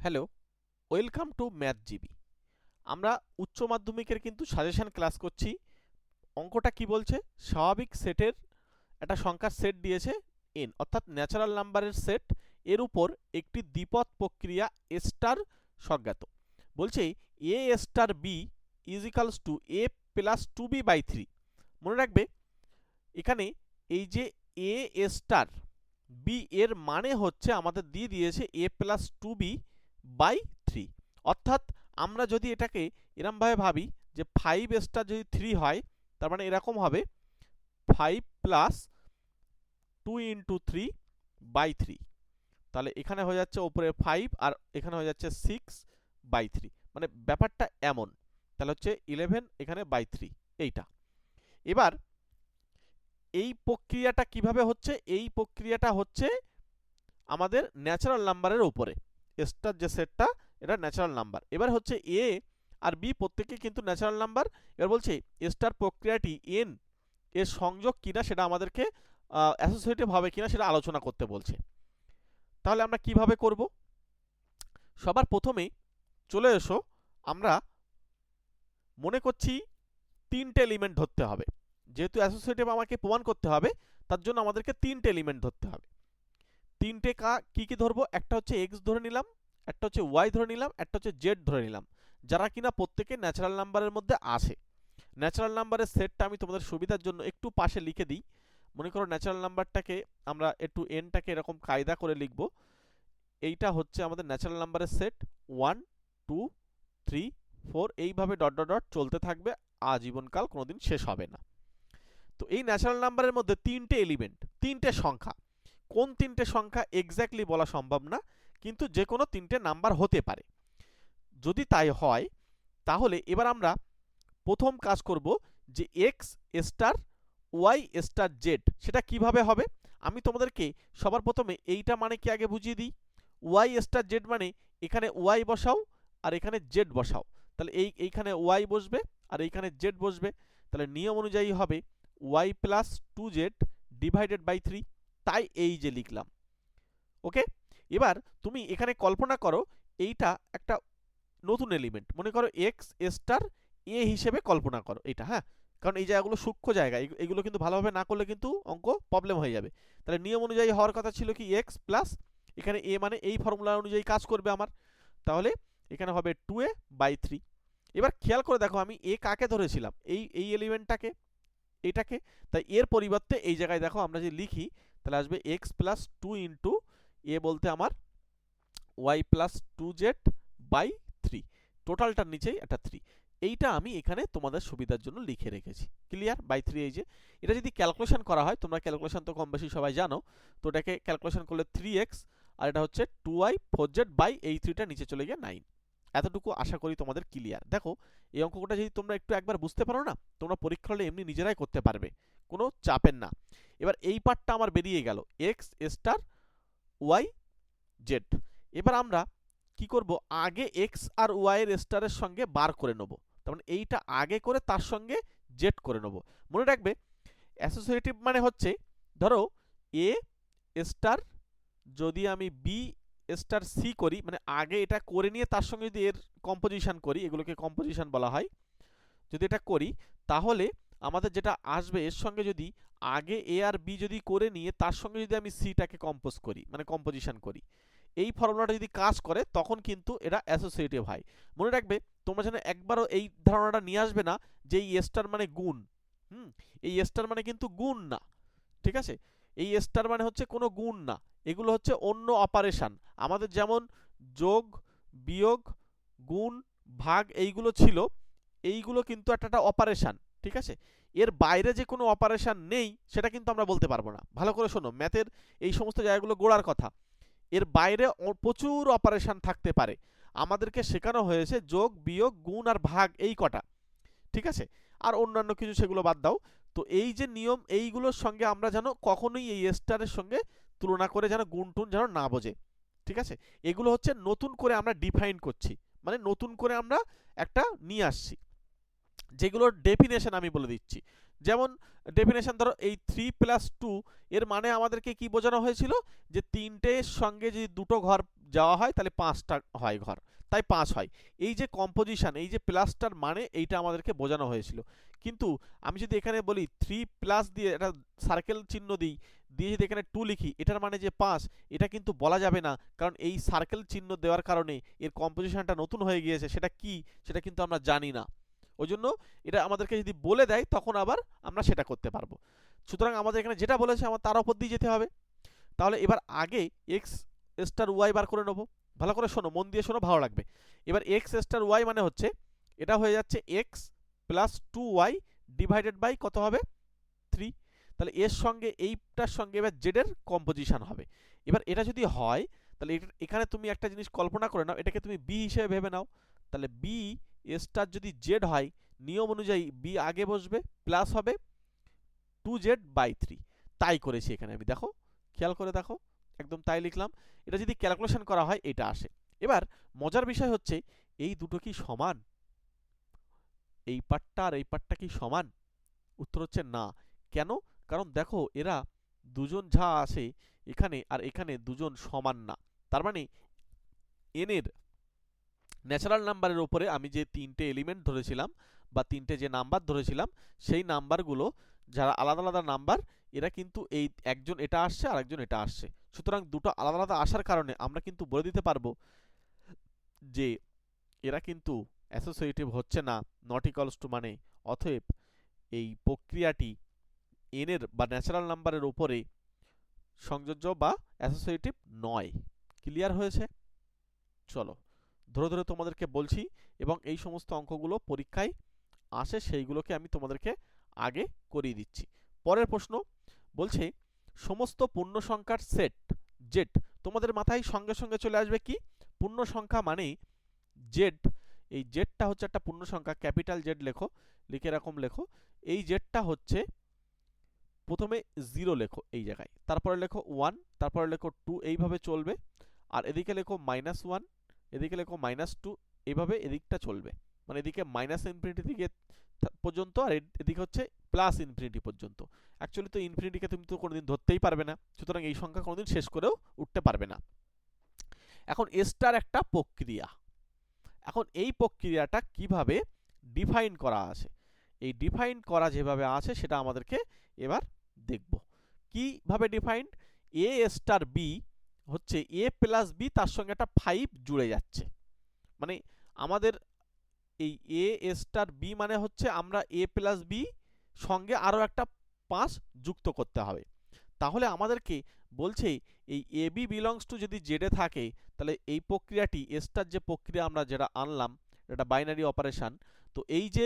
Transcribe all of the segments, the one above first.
Hello, welcome to math GB. আমরা উচ্চ মাধ্যমিকের কিন্তু সাজেশন ক্লাস করছি। অঙ্কটা কি বলছে? স্বাভাবিক সেটের একটা সংখ্যার সেট দিয়েছে এন, অর্থাৎ ন্যাচারাল নাম্বারের সেট, এর উপর একটি দ্বিপদ প্রক্রিয়া স্টার স্বজ্ঞাত। বলছে A star B is equals to A plus two B by three. মনে রাখবে এখানে এই যে এ স্টার বি এর মানে হচ্ছে আমাদের দিয়ে দিয়েছে A plus two B by three. অর্থাৎ আমরা যদি এটাকে এরমভাবে ভাবি যে ফাইভ স্টার যদি থ্রি হয়, তার মানে এরকম হবে five plus two into three by three. তাহলে এখানে হয়ে যাচ্ছে ওপরে ফাইভ আর এখানে হয়ে যাচ্ছে সিক্স বাই থ্রি, মানে ব্যাপারটা এমন। তাহলে হচ্ছে ইলেভেন এখানে বাই থ্রি এইটা। এবার এই প্রক্রিয়াটা কিভাবে হচ্ছে? এই প্রক্রিয়াটা হচ্ছে আমাদের ন্যাচারাল নাম্বারের উপরে। স্টার যে সেটটা, এটা ন্যাচারাল নাম্বার। এবার হচ্ছে এ আর বি প্রত্যেকে কিন্তু ন্যাচারাল নাম্বার। এবার বলছে স্টার প্রক্রিয়াটি এন এর সংযোগ কিনা সেটা আমাদেরকে অ্যাসোসিয়েটিভ হবে কিনা সেটা আলোচনা করতে বলছে। তাহলে আমরা কিভাবে করব? সবার প্রথমেই চলে এসো, আমরা মনে করছি তিনটে এলিমেন্ট ধরতে হবে। যেহেতু অ্যাসোসিয়েটিভ আমাকে প্রমাণ করতে হবে, তার জন্য আমাদেরকে তিনটে এলিমেন্ট ধরতে হবে। তিনটে কি কি ধরবো? একটা হচ্ছে এক্স ধরে নিলাম, একটা হচ্ছে ওয়াই ধরে নিলাম, একটা হচ্ছে জেড ধরে নিলাম, যারা কিনা প্রত্যেকে ন্যাচারাল নাম্বারের মধ্যে আছে। ন্যাচারাল নাম্বারের সেটটা আমি তোমাদের সুবিধার জন্য একটু পাশে লিখে দিই। মনে করো ন্যাচারাল নাম্বারটাকে আমরা একটু এনটাকে এরকম কায়দা করে লিখব। এইটা হচ্ছে আমাদের ন্যাচারাল নাম্বারের সেট, 1 2 3 4, এইভাবে ডট ডট ডট চলতে থাকবে আজীবনকাল, কোনোদিন শেষ হবে না। তো এই ন্যাচারাল নাম্বারের মধ্যে তিনটে এলিমেন্ট, তিনটে সংখ্যা। কোন তিনটে সংখ্যা এক্স্যাক্টলি বলা সম্ভব না, কিন্তু যে কোনো তিনটে নাম্বার হতে পারে। যদি তাই হয়, তাহলে এবার আমরা প্রথম কাজ করব যে X star Y star Z সেটা কিভাবে হবে। আমি তোমাদেরকে সবার প্রথমে এইটা মানে কি আগে বুঝিয়ে দিই। ওয়াই স্টার জেড মানে এখানে ওয়াই বসাও আর এখানে জেড বসাও। তাহলে এইখানে ওয়াই বসবে আর এইখানে জেড বসবে। তাহলে নিয়ম অনুযায়ী হবে Y plus two Z divided by three. তাই এই যে লিখলাম। ওকে, এবার তুমি এখানে কল্পনা করো এইটা একটা নতুন এলিমেন্ট, মনে করো এক্স স্টার এ হিসেবে কল্পনা করো এটা। হ্যাঁ, কারণ এই জায়গাগুলো সূক্ষ্ম জায়গা, এগুলো কিন্তু ভালোভাবে না করলে কিন্তু অঙ্ক প্রবলেম হয়ে যাবে। তাহলে নিয়ম অনুযায়ী হওয়ার কথা ছিল কি এক্স প্লাস এখানে এ, মানে এই ফর্মুলা অনুযায়ী কাজ করবে আমার। তাহলে এখানে হবে টু এ বাই থ্রি। এবার খেয়াল করে দেখো আমি এ কাকে ধরেছিলাম, এই এলিমেন্টটাকে, এটাকে। তাই এর পরিবর্তে এই জায়গায় দেখো আমরা যদি লিখি, তাহলে আসবে X plus two into A বলতে আমার Y plus two Z by three, টোটালটার নিচেই একটা থ্রি। এইটা আমি এখানে তোমাদের সুবিধার জন্য লিখে রেখেছি। ক্লিয়ার? By three. এই যে এটা যদি ক্যালকুলেশন করা হয়, তোমরা ক্যালকুলেশন তো কম বেশি সবাই জানো, তো এটাকে ক্যালকুলেশন করলে থ্রি এক্স আর এটা হচ্ছে two Y four Z by এই থ্রিটা নিচে চলে গিয়ে নাইন। এতটুকু আশা করি তোমাদের ক্লিয়ার। দেখো এই অঙ্কটা যদি তোমরা একটু একবার বুঝতে পারো না, তোমরা পরীক্ষা হলে এমনি নিজেরাই করতে পারবে, কোনো চাপের না। এবার এই পার্টটা আমার বেরিয়ে গেল, এক্স স্টার ওয়াই জেড। এবার আমরা কি করব, আগে এক্স আর ওয়াই এর স্টারের সঙ্গে বার করে নেব। তার মানে এইটা আগে করে তার সঙ্গে জেড করে নেব। মনে রাখবে অ্যাসোসিয়েটিভ মানে হচ্ছে, ধরো এ স্টার যদি আমি বি স্টার সি করি, মানে আগে এটা করে নিয়ে তার সঙ্গে যদি এর কম্পোজিশন করি, এগুলোকে কম্পোজিশন বলা হয়, যদি এটা করি তাহলে আমাদের যেটা আসবে এর সঙ্গে যদি আগে এ আর বি যদি করে নিয়ে তার সঙ্গে যদি আমি সিটাকে কম্পোজ করি, মানে কম্পোজিশন করি, এই ফর্মুলাটা যদি কাজ করে তখন কিন্তু এটা অ্যাসোসিয়েটিভ হয়। মনে রাখবে তোমরা যেন একবারও এই ধারণাটা নিয়ে আসবে না যে এই স্টার মানে গুণ। এই স্টার মানে কিন্তু গুণ না, ঠিক আছে? এই স্টার মানে হচ্ছে কোনো গুণ না, এগুলো হচ্ছে অন্য অপারেশন। আমাদের যেমন যোগ, বিয়োগ, গুণ, ভাগ এইগুলো ছিল, এইগুলো কিন্তু একটা অপারেশন, ঠিক আছে? এর বাইরে যে কোনো অপারেশন নেই সেটা কিন্তু আমরা বলতে পারবো না। ভালো করে শোনো, ম্যাথের এই সমস্ত জায়গাগুলো গোড়ার কথা। এর বাইরে প্রচুর অপারেশন থাকতে পারে। আমাদেরকে শেখানো হয়েছে যোগ, বিয়োগ, গুণ আর ভাগ, এই কটা, ঠিক আছে? আর অন্যান্য কিছু সেগুলো বাদ দাও। তো এই যে নিয়ম, এইগুলোর সঙ্গে আমরা যেন কখনোই এই স্টারের সঙ্গে তুলনা করে যেন গুণ টুন যেন না বোঝে, ঠিক আছে? এগুলো হচ্ছে নতুন করে আমরা ডিফাইন করছি, মানে নতুন করে আমরা একটা নিয়ে আসছি, যেগুলোর ডেফিনেশন আমি বলে দিচ্ছি। যেমন ডেফিনেশন ধরো এই 3+2 এর মানে আমাদেরকে কি বোঝানো হয়েছিল যে তিনটের সঙ্গে যদি দুটো ঘর যাওয়া হয় তাহলে 5টা হয় ঘর, তাই 5 হয়। এই যে কম্পোজিশন, এই যে প্লাসটার মানে এইটা আমাদেরকে বোঝানো হয়েছিল। কিন্তু আমি যদি এখানে বলি 3+ দিয়ে একটা সার্কেল চিহ্ন দিই, দিয়ে যদি এখানে 2 লিখি, এটার মানে যে 5, এটা কিন্তু বলা যাবে না, কারণ এই সার্কেল চিহ্ন দেওয়ার কারণে এর কম্পোজিশনটা নতুন হয়ে গিয়েছে। সেটা কি সেটা কিন্তু আমরা জানি না। ওই জন্য এটা আমাদেরকে যদি বলে দেয় তখন আবার আমরা সেটা করতে পারবো। সুতরাং আমাদের এখানে যেটা বলেছে আমার তার উপর দিয়ে যেতে হবে। তাহলে এবার আগে এক্স স্টার ওয়াই বার করে নেবো। ভালো করে শোনো, মন দিয়ে শোনো, ভালো লাগবে। এবার এক্স স্টার ওয়াই মানে হচ্ছে এটা হয়ে যাচ্ছে x plus 2y divided by কত হবে 3। তাহলে এর সঙ্গে এইটার সঙ্গে এবার জেড এর কম্পোজিশন হবে। এবার এটা যদি হয় তাহলে এখানে তুমি একটা জিনিস কল্পনা করে নাও, এটাকে তুমি বি হিসেবে ভেবে নাও। তাহলে বি স্টার যদি জেড হয়, নিয়ম অনুযায়ী বি আগে বসবে, প্লাস হবে 2z/3। তাই করেছি এখানে আমি, দেখো খেয়াল করে দেখো, একদম তাই লিখলাম। এটা যদি ক্যালকুলেশন করা হয় এটা আসে। এবার মজার বিষয় হচ্ছে এই দুটো কি সমান? এই পার্টটা আর এই পার্টটা কি সমান? উত্তর হচ্ছে না। কেন? কারণ দেখো এরা দুজন যা আসে এখানে আর এখানে দুজন সমান না। তার মানে এন এর ন্যাচারাল নাম্বারের উপরে আমি যে তিনটে এলিমেন্ট ধরেছিলাম বা তিনটে যে নাম্বার ধরেছিলাম, সেই নাম্বারগুলো যারা আলাদা আলাদা নাম্বার, এরা কিন্তু এই একজন এটা আসছে আর একজন এটা আসছে। সুতরাং দুটো আলাদা আলাদা আসার কারণে আমরা কিন্তু বলে দিতে পারবো যে এরা কিন্তু অ্যাসোসিয়েটিভ হচ্ছে না, নট ইকুয়ালস টু মানে, অতএব এই প্রক্রিয়াটি এন এর বা ন্যাচারাল নাম্বারের উপরে সংযোজ্য বা অ্যাসোসিয়েটিভ নয়। ক্লিয়ার হয়েছে? চলো ধরে ধরে তোমাদেরকে বলছি, এবং এই সমস্ত অঙ্কগুলো পরীক্ষায় আসে সেইগুলোকে আমি তোমাদেরকে আগে করিয়ে দিচ্ছি। পরের প্রশ্ন বলছে সমস্ত পূর্ণ সংখ্যার সেট জেড। তোমাদের মাথায় সঙ্গে সঙ্গে চলে আসবে কি? পূর্ণ সংখ্যা মানে জেড। এই জেডটা হচ্ছে একটা পূর্ণ সংখ্যা, ক্যাপিটাল জেড লেখো, লিখে এরকম লেখো। এই জেডটা হচ্ছে প্রথমে 0 লেখো এই জায়গায়, তারপরে লেখো 1, তারপরে লেখো 2, এইভাবে চলবে। আর এদিকে লেখো -1, এদিকে লেখো -2, এইভাবে এদিকটা চলবে। মানে এদিকে -ইনফিনিটি থেকে পর্যন্ত, আর এদিকে হচ্ছে +ইনফিনিটি পর্যন্ত। অ্যাকচুয়ালি তো ইনফিনিটিকে তুমি তো কোনোদিন ধরতেই পারবে না, সুতরাং এই সংখ্যা কোনোদিন শেষ করেও উঠতে পারবে না। এখন স্টার একটা প্রক্রিয়া। এখন এই প্রক্রিয়াটা কিভাবে ডিফাইন করা আছে, এই ডিফাইন করা যেভাবে আছে সেটা আমাদেরকে এবার দেখব। কিভাবে ডিফাইন্ড? এ স্টার বি হচ্ছে এ প্লাস বি, তার সঙ্গে একটা 5 জুড়ে যাচ্ছে। মানে আমাদের এই এ স্টার বি মানে হচ্ছে আমরা এ প্লাস বি সঙ্গে আরও একটা 5 যুক্ত করতে হবে। তাহলে আমাদেরকে বলছে এই এ বি বিলংস টু যদি জেডে থাকে, তাহলে এই প্রক্রিয়াটি স্টার যে প্রক্রিয়া আমরা যেটা আনলাম, এটা বাইনারি অপারেশন, তো এই যে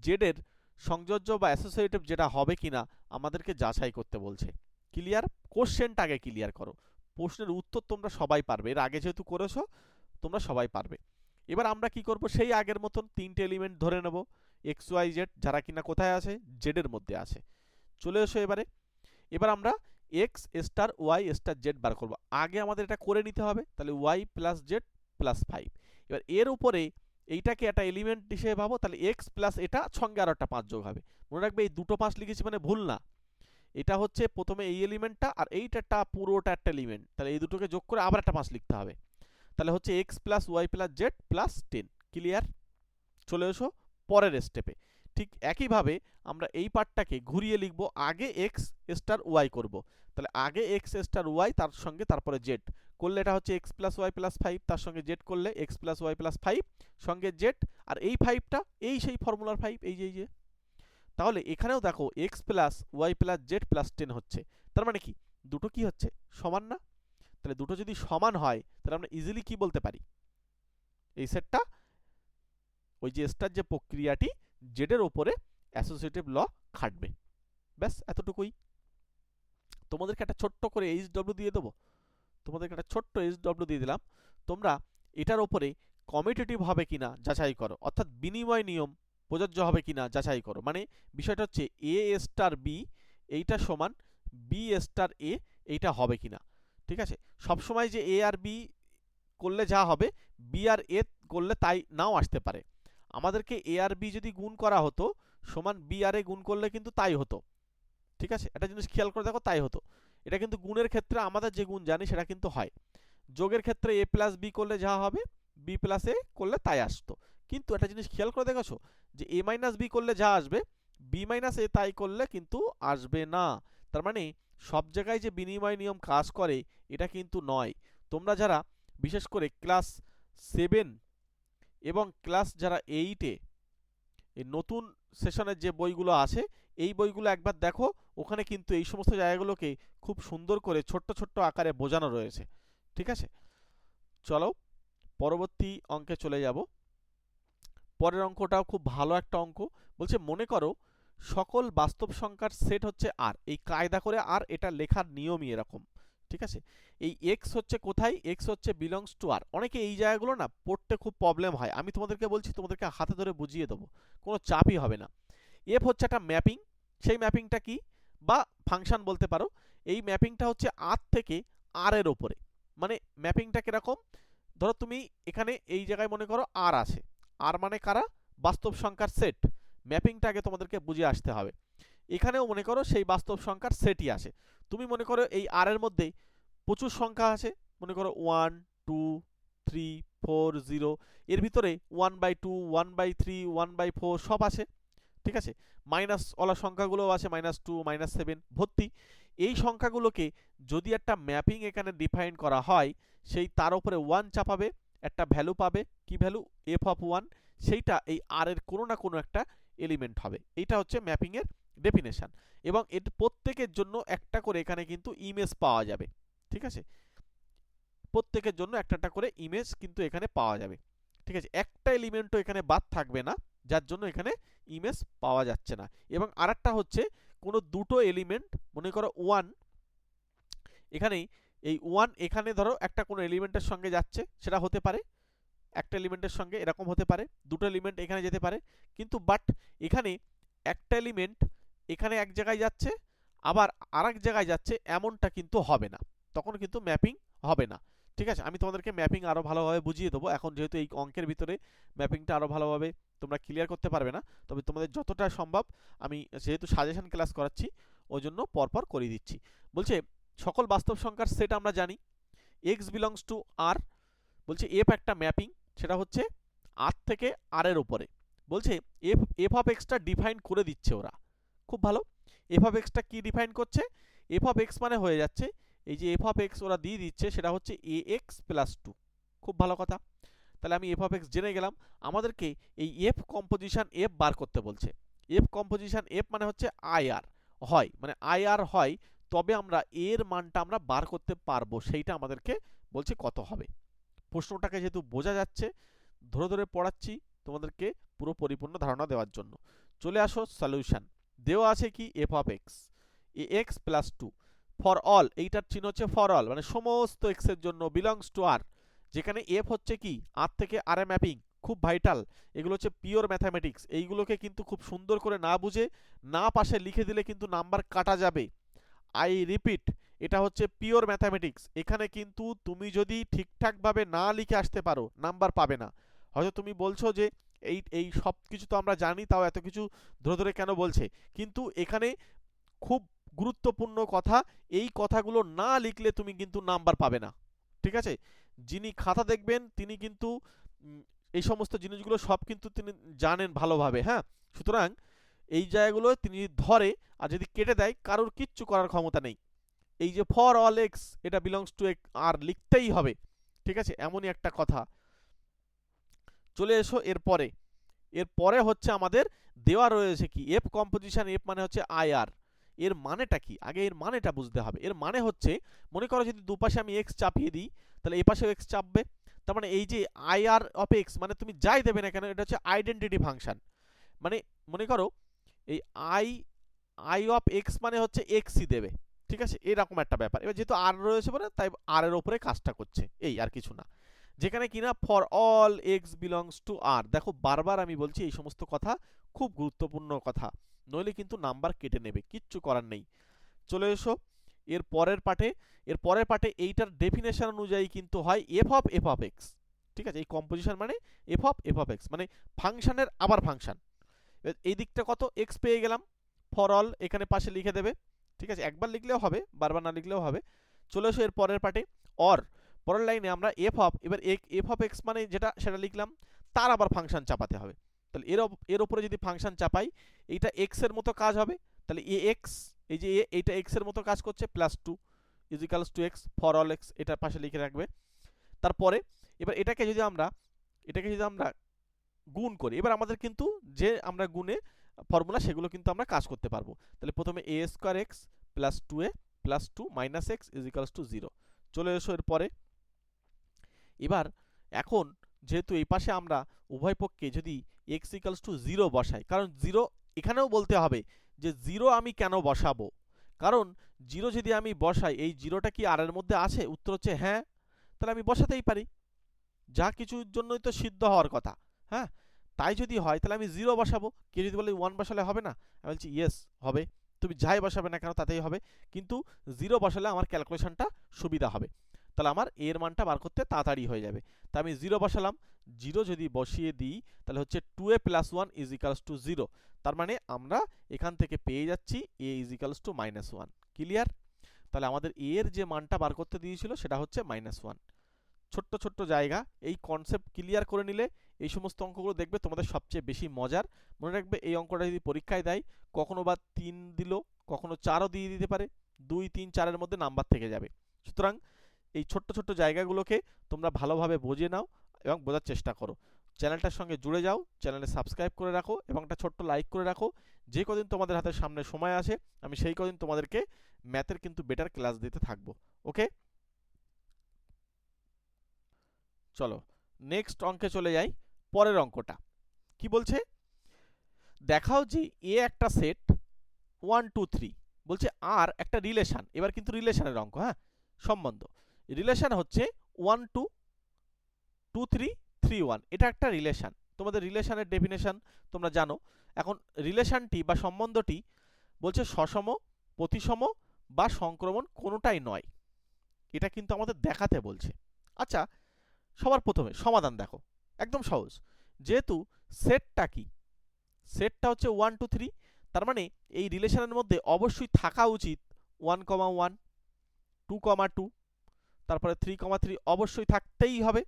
জেডের সংযোজ্য বা অ্যাসোসিয়েটিভ যেটা হবে কিনা আমাদেরকে যাচাই করতে বলছে। ক্লিয়ার? কোশ্চেনটা আগে ক্লিয়ার করো, প্রশ্নের উত্তর তোমরা সবাই পারবে, এর আগে যেহেতু করেছো তোমরা সবাই পারবে। এবার আমরা কি করব, সেই আগের মতন তিনটে এলিমেন্ট ধরে নেব এক্স ওয়াই জেড, যারা কিনা কোথায় আছে? জেডের মধ্যে আছে। চলে এসো এবারে। এবার আমরা X star Y star Z বার করব। আগে আমাদের এটা করে নিতে হবে, তাহলে ওয়াই প্লাস জেড প্লাস 5। এবার এর উপরে এইটাকে একটা এলিমেন্ট হিসেবে ভাবো, তাহলে এক্স প্লাস এটা সঙ্গে আরো একটা 5 যোগ হবে। মনে রাখবে এই দুটো 5 লিখেছি মানে ভুল না, এটা হচ্ছে প্রথমে এই এলিমেন্টটা আর এইটা পুরোটা একটা এলিমেন্ট, তাহলে এই দুটোকে যোগ করে আবার একটা 5 লিখতে হবে। তাহলে হচ্ছে X plus Y plus Z plus 10। Clear? চলে এসো পরের স্টেপে। ঠিক একইভাবে আমরা এই পার্টটাকে ঘুরিয়ে লিখব, আগে এক্স স্টার ওয়াই করব। তাহলে আগে এক্স স্টার ওয়াই, তার সঙ্গে তারপরে জেড করলে এটা হচ্ছে এক্স প্লাস ওয়াই প্লাস 5, তার সঙ্গে জেড করলে এক্স প্লাস ওয়াই প্লাস 5 সঙ্গে জেড, আর এই 5টা এই সেই ফর্মুলার 5, এই যে। তাহলে এখানেও দেখো X plus Y plus Z plus 10 হচ্ছে। তার মানে কি দুটো কি হচ্ছে? সমান না? তাহলে দুটো যদি সমান হয় তাহলে আমরা ইজিলি কি বলতে পারি? এই সেটটা ওই যে স্টার যে প্রক্রিয়াটি জেডের উপরে অ্যাসোসিয়েটিভ ল খাটবে। ব্যাস এতটুকুই। তোমাদেরকে একটা ছোট্ট করে এইচডব্লিউ দিয়ে দেবো, তোমাদেরকে একটা ছোট্ট এইচডব্লিউ দিয়ে দিলাম। তোমরা এটার উপরে কমিউটেটিভ হবে কিনা যাচাই করো, অর্থাৎ বিনিময় নিয়ম প্রযোজ্য হবে কিনা যাচাই করো। মানে বিষয়টা হচ্ছে এ স্টার বি এইটা সমান বি স্টার এ, এইটা হবে কিনা। ঠিক আছে? সবসময় যে এ আর বি করলে যা হবে, বি আর এ করলে তাই নাও আসতে পারে। আমাদেরকে এ আর বি যদি গুণ করা হতো, সমান বি আর এ গুণ করলে কিন্তু তাই হতো, ঠিক আছে? একটা জিনিস খেয়াল করে দেখো, তাই হতো। এটা কিন্তু গুণের ক্ষেত্রে আমাদের যে গুণ জানি সেটা কিন্তু হয়, যোগের ক্ষেত্রে এ প্লাস বি করলে যা হবে বি প্লাস এ করলে তাই আসতো। কিন্তু একটা জিনিস খেয়াল করে দেখেছো যে এ মাইনাস বি করলে যা আসবে বি মাইনাস এ তাই করলে কিন্তু আসবে না। তার মানে সব জায়গায় যে বিনিময় নিয়ম কাজ করে এটা কিন্তু নয়। তোমরা যারা বিশেষ করে ক্লাস 7 এবং ক্লাস যারা 8-এ এই নতুন সেশনের যে বইগুলো আছে এই বইগুলো একবার দেখো, ওখানে কিন্তু এই সমস্ত জায়গাগুলোকে খুব সুন্দর করে ছোট্ট ছোট্ট আকারে বোঝানো রয়েছে, ঠিক আছে? চলো পরবর্তী অঙ্কে চলে যাব। পরের অঙ্কটাও খুব ভালো একটা অঙ্ক। বলছে মনে করো সকল বাস্তব সংখ্যার সেট হচ্ছে আর, এই কায়দা করে আর এটা লেখার নিয়মই এরকম, ঠিক আছে? এই এক্স হচ্ছে কোথায়, এক্স হচ্ছে বিলংস টু আর। অনেকে এই জায়গাগুলো না পড়তে খুব প্রবলেম হয়, আমি তোমাদেরকে বলছি, তোমাদেরকে হাতে ধরে বুঝিয়ে দেবো, কোনো চাপই হবে না। এফ হচ্ছে একটা ম্যাপিং, সেই ম্যাপিংটা কি বা ফাংশন বলতে পারো। এই ম্যাপিংটা হচ্ছে আর থেকে আর এর ওপরে। মানে ম্যাপিংটা কিরকম, ধরো তুমি এখানে এই জায়গায় মনে করো আর আছে, আর মানে কারা, বাস্তব সংখ্যার সেট। ম্যাপিংটা আগে তোমাদেরকে বুঝে আসতে হবে। এখানেও মনে করো সেই বাস্তব সংখ্যার সেটই আসে। তুমি মনে করো এই আর এর মধ্যেই প্রচুর সংখ্যা আছে, মনে করো 1 2 3 4 0, এর ভিতরে 1/2 1/3 1/4 সব আছে, ঠিক আছে? মাইনাস ওলা সংখ্যাগুলোও আছে, -2 -7 ভর্তি। এই সংখ্যাগুলোকে যদি একটা ম্যাপিং এখানে ডিফাইন করা হয়, সেই তার উপরে 1 চাপাবে, একটা ভ্যালু পাবে, কি ভ্যালু, এফ অফ 1, সেইটা এই আর এর কোনো না কোনো একটা এলিমেন্ট হবে। এইটা হচ্ছে ম্যাপিং এর ডেফিনেশন। এবং এর প্রত্যেকের জন্য একটা করে এখানে কিন্তু ইমেজ পাওয়া যাবে, ঠিক আছে? প্রত্যেকের জন্য একটা একটা করে ইমেজ কিন্তু এখানে পাওয়া যাবে, ঠিক আছে? একটা এলিমেন্টও এখানে বাদ থাকবে না, যার জন্য এখানে ইমেজ পাওয়া যাচ্ছে না। এবং আরেকটা হচ্ছে কোনো দুটো এলিমেন্ট, মনে করো 1, এখানেই এই 1 এখানে ধরো একটা কোনো এলিমেন্টের সঙ্গে যাচ্ছে, সেটা হতে পারে একটা এলিমেন্টের সঙ্গে এরকম হতে পারে, দুটো এলিমেন্ট এখানে যেতে পারে, কিন্তু বাট এখানে একটা এলিমেন্ট এখানে এক জায়গায় যাচ্ছে আবার আরেক জায়গায় যাচ্ছে, এমনটা কিন্তু হবে না, তখন কিন্তু ম্যাপিং হবে না, ঠিক আছে? আমি তোমাদেরকে ম্যাপিং আরো ভালোভাবে বুঝিয়ে দেবো, এখন যেহেতু এই অঙ্কের ভিতরে ম্যাপিংটা আরো ভালোভাবে তোমরা ক্লিয়ার করতে পারবে না, তবে তোমাদের যতটা সম্ভব আমি যেহেতু সাজেশন ক্লাস করাচ্ছি ওই জন্য পরপর করিয়ে দিচ্ছি। বলছে সকল বাস্তব সংখ্যার সেট আমরা জানি, এক্স বিলংস টু আর। বলছে এফ একটা ম্যাপিং, সেটা হচ্ছে আর থেকে আর এর উপরে। বলছে F F of extra define করে দিচ্ছে ওরা, খুব ভালো। এফ অফ এক্সটা কি ডিফাইন করছে, এফ অফ এক্স মানে হয়ে যাচ্ছে এই যে এফ অফ এক্স ওরা দিয়ে দিচ্ছে সেটা হচ্ছে এ এক্স প্লাস 2, খুব ভালো কথা। তাহলে আমি এফ অফ এক্স জেনে গেলাম। আমাদেরকে এই এফ কম্পোজিশন এফ বার করতে বলছে। এফ কম্পোজিশন এফ মানে হচ্ছে আই আর হয়, মানে আই আর হয়, তবে আমরা এর মানটা আমরা বার করতে পারবো, সেইটা আমাদেরকে বলছে কত হবে। প্রশ্নটাকে যেহেতু বোঝা যাচ্ছে, ধরে ধরে পড়াচ্ছি তোমাদেরকে পুরো পরিপূর্ণ ধারণা দেওয়ার জন্য। চলে আসো সলিউশন। দেওয়া আছে কি F of x A x plus 2 for all, এইটার চিহ্ন হচ্ছে ফর অল, মানে সমস্ত এক্স এর জন্য বিলংস টু আর, যেখানে এফ হচ্ছে কি আর থেকে আর এ ম্যাপিং, খুব ভাইটাল। এগুলো হচ্ছে পিওর ম্যাথামেটিক্স, এইগুলোকে কিন্তু খুব সুন্দর করে না বুঝে না পাশে লিখে দিলে কিন্তু নাম্বার কাটা যাবে। আই রিপিট, এটা হচ্ছে পিওর ম্যাথামেটিক্স। এখানে কিন্তু তুমি যদি ঠিকঠাকভাবে না লিখে আসতে পারো নাম্বার পাবে না। হয়তো তুমি বলছো যে এই এই সব কিছু তো আমরা জানি, তাও এত কিছু ধরে ধরে কেন বলছে, কিন্তু এখানে খুব গুরুত্বপূর্ণ কথা, এই কথাগুলো না লিখলে তুমি কিন্তু নাম্বার পাবে না, ঠিক আছে? যিনি খাতা দেখবেন তিনি কিন্তু এই সমস্ত জিনিসগুলো সব কিন্তু তিনি জানেন ভালোভাবে, হ্যাঁ? সুতরাং এই জায়গাগুলো তিনি ধরে, আর যদি কেটে দেয় কারোর কিচ্ছু করার ক্ষমতা নেই। এই যে ফর অল এক্স এটা বিলংস টু আর লিখতেই হবে, ঠিক আছে? এমনই একটা কথা। চলে এসো এরপরে। এরপরে হচ্ছে আমাদের দেওয়া রয়েছে কি এফ কম্পোজিশন এফ মানে হচ্ছে আই আর। এর মানেটা কি, আগে এর মানেটা বুঝতে হবে। এর মানে হচ্ছে মনে করো যদি দুপাশে আমি এক্স চাপিয়ে দিই তাহলে এই পাশেও এক্স চাপবে, তার মানে এই যে আই আর অফ এক্স মানে তুমি যাই দেবে না কেন এটা হচ্ছে আইডেন্টিটি ফাংশন। মানে মনে করো এই আই আই অফ এক্স মানে হচ্ছে এক্সই দেবে, ঠিক আছে? এরকম একটা ব্যাপার। এবার যেহেতু আর রয়েছে বলে তাই আর এর উপরে কাজটা করছে, এই আর কিছু না। যেখানে কিনা for all X belongs to R, দেখো বারবার আমি বলছি এই সমস্ত কথা খুব গুরুত্বপূর্ণ কথা, নইলে কিন্তু নাম্বার কেটে নেবে, কিচ্ছু করার নেই। চলে এসো এর পরের পার্টে। এর পরের পার্টে এইটার ডেফিনেশন অনুযায়ী কিন্তু হয় এফ অফ এক্স, ঠিক আছে? এই কম্পোজিশন মানে এফ অফ এক্স মানে ফাংশনের আবার ফাংশন। এই দিকটা কত এক্স পেয়ে গেলাম, ফর অল এখানে পাশে লিখে দেবে, ঠিক আছে, একবার লিখলেও হবে, বারবার না লিখলেও হবে। চলে এসো এর পরের পার্টে, অর পরের লাইনে আমরা এফ অফ, এবার এফ অফ এক্স মানে যেটা সেটা লিখলাম, তার আবার ফাংশন চাপাতে হবে। তাহলে এর উপরে যদি ফাংশন চাপাই, এইটা এক্স এর মতো কাজ হবে, তাহলে এ এক্স, এই যে এইটা এক্স এর মতো কাজ করছে, plus two equals to X for all X, এটার পাশে লিখে রাখবে। তারপরে এবার এটাকে যদি আমরা গুণ করি, এবার আমাদের কিন্তু যে আমরা গুণে ফর্মুলা সেগুলো কিন্তু আমরা কাজ করতে পারবো। তাহলে প্রথমে A square X plus two A plus two minus X is equals to zero. চলে এসো এর পরে, এবার এখন যেহেতু এই পাশে আমরা উভয় পক্ষে যদি এক্স ইকালস টু জিরো বসাই, কারণ জিরো এখানেও বলতে হবে যে জিরো আমি কেন বসাবো, কারণ জিরো যদি আমি বসাই, এই জিরোটা কি আর এর মধ্যে আছে, উত্তর হচ্ছে হ্যাঁ, তাহলে আমি বসাতেই পারি, যা কিছুর জন্যই তো সিদ্ধ হওয়ার কথা, হ্যাঁ, তাই যদি হয় তাহলে আমি জিরো বসাবো। কেউ যদি বলে ওয়ান বসালে হবে না, আমি বলছি ইয়েস হবে, তুমি যাই বসাবে না কেন তাতেই হবে, কিন্তু জিরো বসালে আমার ক্যালকুলেশনটা সুবিধা হবে, তাহলে আমার এর মানটা বার করতে তাড়াতাড়ি হয়ে যাবে। তা আমি জিরো বসালাম, জিরো যদি বসিয়ে দিই তাহলে হচ্ছে two A plus one is equals to zero, তার মানে আমরা এখান থেকে পেয়ে যাচ্ছি A is equals to minus one. Clear? তাহলে আমাদের এর যে মানটা বার করতে দিয়েছিল সেটা হচ্ছে মাইনাস ওয়ান। ছোট্ট ছোট্ট জায়গা, এই কনসেপ্ট ক্লিয়ার করে নিলে এই সমস্ত অঙ্কগুলো দেখবে তোমাদের সবচেয়ে বেশি মজার। মনে রাখবে এই অঙ্কটা যদি পরীক্ষায় দেয়, কখনো বা 3 দিল, কখনো 4ও দিয়ে দিতে পারে, 2 3 4 এর মধ্যে নাম্বার থেকে যাবে। সুতরাং এই ছোট্ট ছোট্ট জায়গাগুলোকে তোমরা ভালোভাবে বুঝে নাও এবং বোঝার চেষ্টা করো। চ্যানেলটার সঙ্গে জুড়ে যাও, চ্যানেলে সাবস্ক্রাইব করে রাখো এবং একটা ছোট্ট লাইক করে রাখো। যে কদিন তোমাদের হাতে সামনে সময় আসে আমি সেই কদিন তোমাদেরকে ম্যাথের কিন্তু বেটার ক্লাস দিতে থাকবো। ওকে, চলো নেক্সট অঙ্কে চলে যাই। পরের অঙ্কটা কি বলছে, দেখাও যে এ একটা সেট 1 2 3, বলছে আর একটা রিলেশন, এবার কিন্তু রিলেশনের অঙ্ক, হ্যাঁ, সম্বন্ধ, রিলেশন হচ্ছে 1 2 2 3 3 1, এটা একটা রিলেশন। তোমাদের রিলেশনের ডেফিনেশন তোমরা জানো। এখন রিলেশনটি বা সম্বন্ধটি বলছে সসম, প্রতিসম বা সংক্রমণ কোনোটাই নয়, এটা কিন্তু আমাদের দেখাতে বলছে। আচ্ছা, সবার প্রথমে সমাধান দেখো, একদম সহজ, যেহেতু সেটটা কি, সেটটা হচ্ছে 1 2 3, তার মানে এই রিলেশনের মধ্যে অবশ্যই থাকা উচিত 1 1 2 2, তারপরে 3 3 অবশ্যই থাকতেই হবে।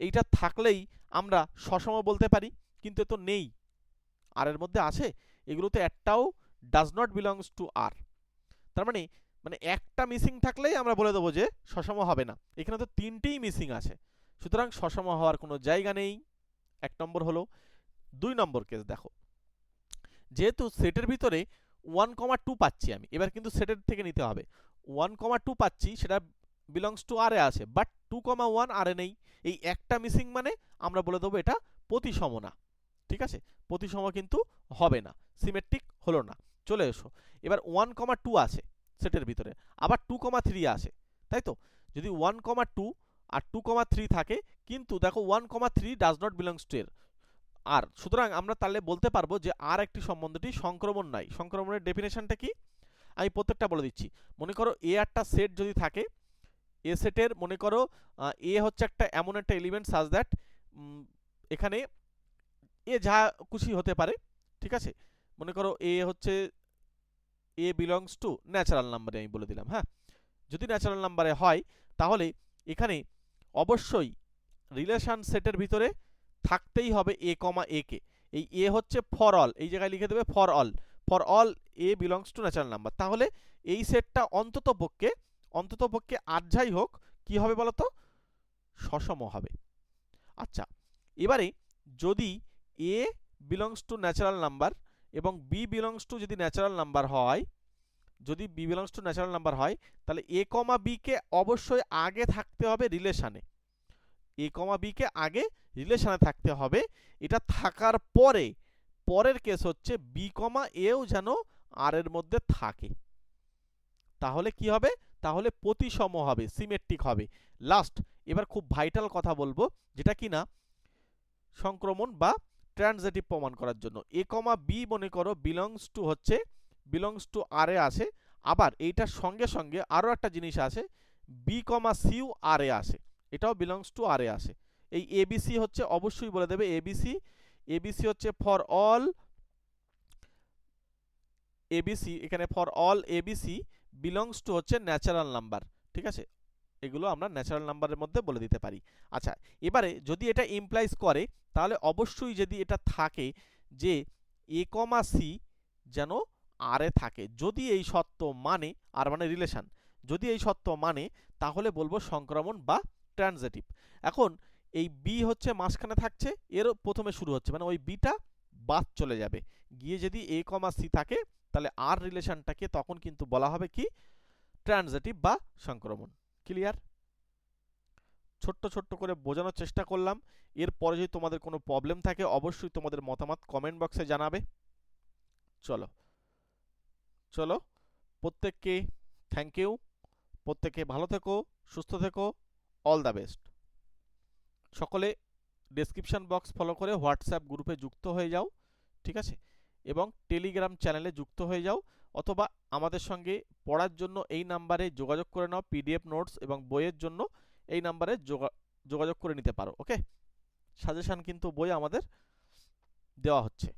এইটা থাকলেই আমরা সসম বলতে পারি, কিন্তু এ তো নেই, আর এর মধ্যে আছে, এগুলোতে একটাও ডাজ নট বিলংস টু আর, তার মানে একটা মিসিং থাকলেই আমরা বলে দেবো যে সসম হবে না, এখানে তো তিনটেই মিসিং আছে, সুতরাং সসম হওয়ার কোনো জায়গা নেই। 1 নম্বর হলো। 2 নম্বর কেস দেখো, যেহেতু সেটের ভিতরে 1 2 পাচ্ছি আমি, এবার কিন্তু সেটের থেকে নিতে হবে, 1 2 পাচ্ছি, সেটা বিলংস টু আর এ আছে, বাট 2 1 আর এ নেই, এই একটা মিসিং মানে আমরা বলে দেবো এটা প্রতিসম না, ঠিক আছে, প্রতিসম কিন্তু হবে না, সিমেট্রিক হলো না। চলে এসো, এবার 1 2 আছে সেটের ভিতরে, আবার 2 3 আছে, তাই তো, যদি 1 2 আর 2 3 থাকে, কিন্তু দেখো 1 3 ডাজ নট বিলংস টু এর আর, সুতরাং আমরা তাহলে বলতে পারবো যে আর একটি সম্বন্ধটি সংক্রমণ নাই। সংক্রমণের ডেফিনেশনটা কি আমি প্রত্যেকটা বলে দিচ্ছি। মনে করো এ একটা সেট যদি থাকে, এ সেটের মনে করো এ হচ্ছে একটা এমন একটা এলিমেন্ট সাজ দ্যাট এখানে এ যা খুশি হতে পারে, ঠিক আছে, মনে করো এ হচ্ছে এ বিলংস টু ন্যাচারাল নাম্বারে, আমি বলে দিলাম, হ্যাঁ, যদি ন্যাচারাল নাম্বারে হয় তাহলে এখানে অবশ্যই রিলেশন সেটের ভিতরে থাকতেই হবে এ কমা এ কে, এই এ হচ্ছে ফর অল, এই জায়গায় লিখে দেবে for all A belongs to natural number, তাহলে এই সেটটা অন্তত পক্ষে আর যাই হোক কি হবে বলতো, সসম হবে। আচ্ছা, এবারে যদি A belongs to natural number এবং বি বিলংস টু যদি ন্যাচারাল নাম্বার হয়, যদি B belongs to natural number হয়, তাহলে এ কমা বি কে অবশ্যই আগে থাকতে হবে রিলেশনে, এ কমা বি কে আগে রিলেশনে থাকতে হবে, এটা থাকার পরে পরের কেস হচ্ছে বি কমা এও যেন আর এর মধ্যে থাকে, তাহলে কি হবে, তাহলে প্রতিসম হবে, সিমেট্রিক হবে। লাস্ট, এবার খুব ভাইটাল কথা বলবো, যেটা কিনা সংক্রমণ বা ট্রানজিটিভ প্রমাণ করার জন্য, এ কমা বি মনে করো বিলংস টু আর এ আছে, আবার এইটার সঙ্গে সঙ্গে আরো একটা জিনিস আছে, বি কমা সিউ আর এ আছে, এটাও বিলংস টু আর এ আছে। এই এবিসি হচ্ছে অবশ্যই বলে দেবে, এবিসি হচ্ছে ফর অল এবিসি, এখানে for all ABC belongs to হচ্ছে ন্যাচারাল নাম্বার, ঠিক আছে, এগুলো আমরা ন্যাচারাল নাম্বারের মধ্যে বলে দিতে পারি। আচ্ছা, এবারে যদি এটা ইমপ্লাইজ করে তাহলে অবশ্যই যদি এটা থাকে যে এ কমা সি যেন আর এ থাকে, যদি এই সত্য মানে, আর মানে রিলেশন, যদি এই সত্য মানে তাহলে বলবো সংক্রমণ বা ট্রানজিটিভ। এখন এই বি হচ্ছে মাঝখানে থাকছে, এর প্রথমে শুরু হচ্ছে, মানে ওই বিটা বাদ চলে যাবে, গিয়ে যদি এ কমা সি থাকে তাহলে আর রিলেশনটাকে তখন কিন্তু বলা হবে কি ট্রানজিটিভ বা সংক্রমণ। ক্লিয়ার? ছোট্ট ছোট্ট করে বোঝানোর চেষ্টা করলাম। এরপরে যদি তোমাদের কোনো প্রবলেম থাকে অবশ্যই তোমাদের মতামত কমেন্ট বক্সে জানাবে। চলো চলো, প্রত্যেককে থ্যাংক ইউ, প্রত্যেকে ভালো থেকো, সুস্থ থেকো, অল দ্য বেস্ট। সকলে ডেসক্রিপশন বক্স ফলো করে হোয়াটসঅ্যাপ গ্রুপে যুক্ত হয়ে যাও, ঠিক আছে, এবং টেলিগ্রাম চ্যানেলে যুক্ত হয়ে যাও, অথবা আমাদের সঙ্গে পড়ার জন্য এই নাম্বারে যোগাযোগ করে নাও, পিডিএফ নোটস এবং বইয়ের জন্য এই নাম্বারে যোগাযোগ করে নিতে পারো। ওকে, সাজেশন কিন্তু বই আমাদের দেওয়া হচ্ছে।